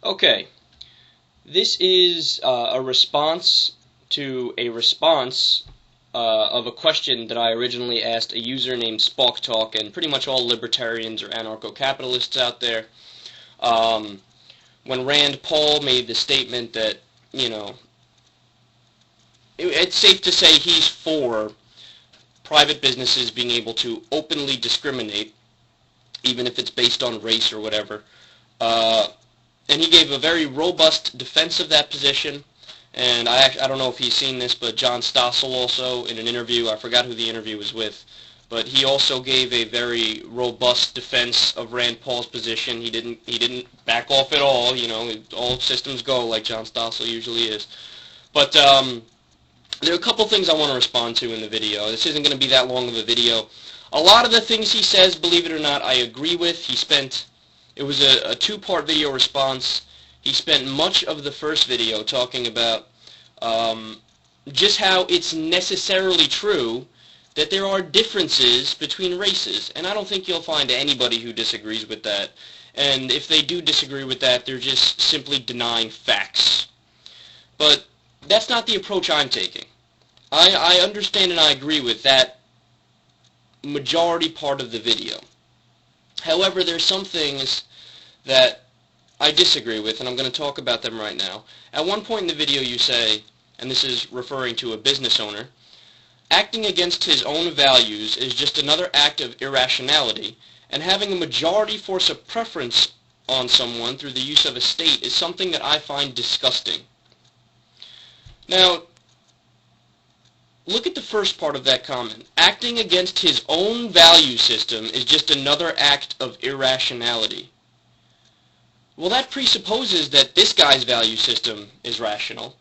Okay, this is a response to a response of a question that I originally asked a user named SparkTalk and pretty much all libertarians or anarcho-capitalists out there. When Rand Paul made the statement that, it's safe to say he's for private businesses being able to openly discriminate, even if it's based on race or whatever. And he gave a very robust defense of that position. And I don't know if he's seen this, but John Stossel also, in an interview, I forgot who the interview was with, but he also gave a very robust defense of Rand Paul's position. He didn't back off at all. All systems go, like John Stossel usually is. But there are a couple things I want to respond to in the video. This isn't going to be that long of a video. A lot of the things he says, believe it or not, I agree with. It was a two-part video response. He spent much of the first video talking about just how it's necessarily true that there are differences between races. And I don't think you'll find anybody who disagrees with that. And if they do disagree with that, they're just simply denying facts. But that's not the approach I'm taking. I understand and I agree with that majority part of the video. However, there's some things that I disagree with, and I'm going to talk about them right now. At one point in the video you say, and this is referring to a business owner, acting against his own values is just another act of irrationality, and having a majority force a preference on someone through the use of a state is something that I find disgusting. Now, look at the first part of that comment. Acting against his own value system is just another act of irrationality. Well, that presupposes that this guy's value system is rational.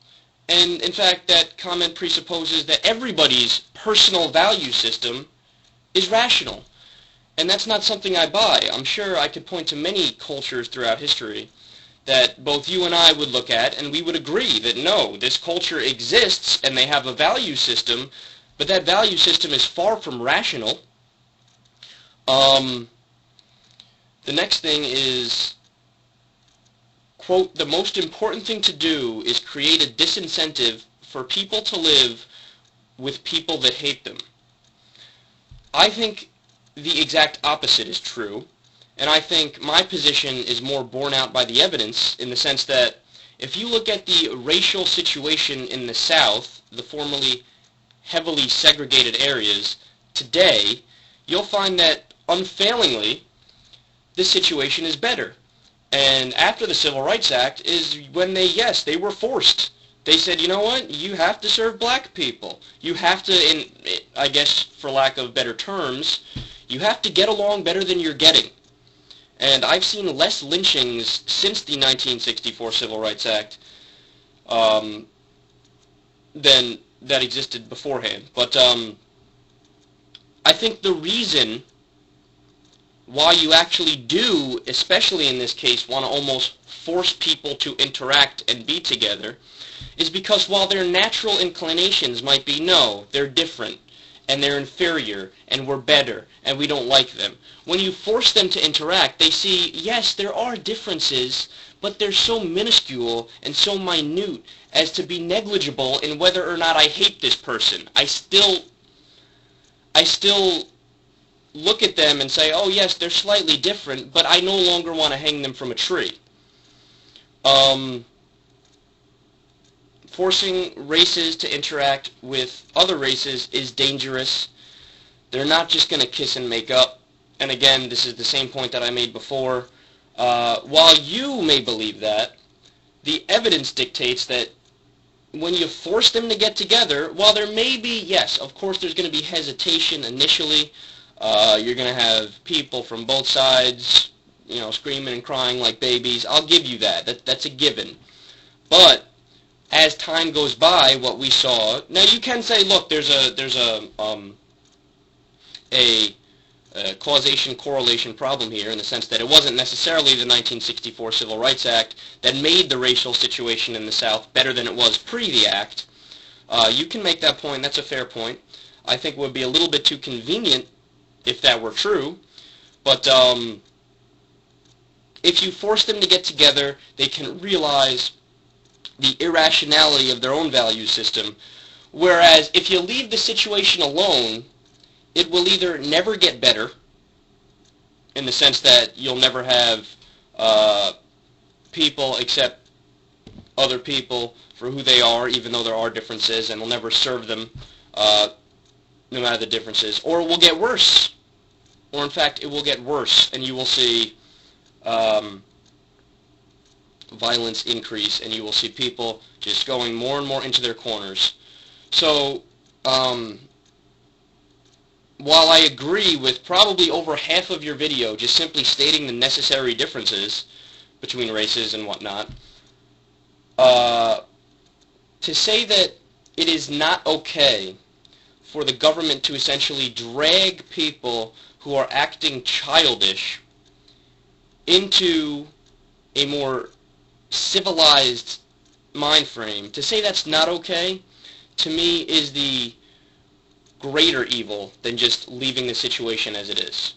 And, in fact, that comment presupposes that everybody's personal value system is rational. And that's not something I buy. I'm sure I could point to many cultures throughout history that both you and I would look at, and we would agree that no, this culture exists and they have a value system, but that value system is far from rational. The next thing is, quote, the most important thing to do is create a disincentive for people to live with people that hate them. I think the exact opposite is true. And I think my position is more borne out by the evidence in the sense that if you look at the racial situation in the South, the formerly heavily segregated areas, today, you'll find that unfailingly this situation is better. And after the Civil Rights Act is when they were forced. They said, you know what, you have to serve black people. You have to, I guess for lack of better terms, you have to get along better than you're getting. And I've seen less lynchings since the 1964 Civil Rights Act than that existed beforehand. But I think the reason why you actually do, especially in this case, want to almost force people to interact and be together is because while their natural inclinations might be, no, they're different, and they're inferior, and we're better, and we don't like them. When you force them to interact, they see, yes, there are differences, but they're so minuscule and so minute as to be negligible in whether or not I hate this person. I still look at them and say, oh yes, they're slightly different, but I no longer want to hang them from a tree. Forcing races to interact with other races is dangerous. They're not just going to kiss and make up. And again, this is the same point that I made before. While you may believe that, the evidence dictates that when you force them to get together, while there may be, yes, of course there's going to be hesitation initially. You're going to have people from both sides, screaming and crying like babies. I'll give you that. That's a given. But as time goes by, what we saw, now you can say, look, there's a causation correlation problem here in the sense that it wasn't necessarily the 1964 Civil Rights Act that made the racial situation in the South better than it was pre the act. You can make that point. That's a fair point. I think it would be a little bit too convenient if that were true, but if you force them to get together, they can realize the irrationality of their own value system. Whereas if you leave the situation alone, it will either never get better, in the sense that you'll never have people accept other people for who they are, even though there are differences, and will never serve them no matter the differences, or it will get worse. Or in fact, it will get worse, and you will see violence increase, and you will see people just going more and more into their corners. So, while I agree with probably over half of your video just simply stating the necessary differences between races and whatnot, to say that it is not okay for the government to essentially drag people who are acting childish into a more civilized mind frame, to say that's not okay, to me is the greater evil than just leaving the situation as it is.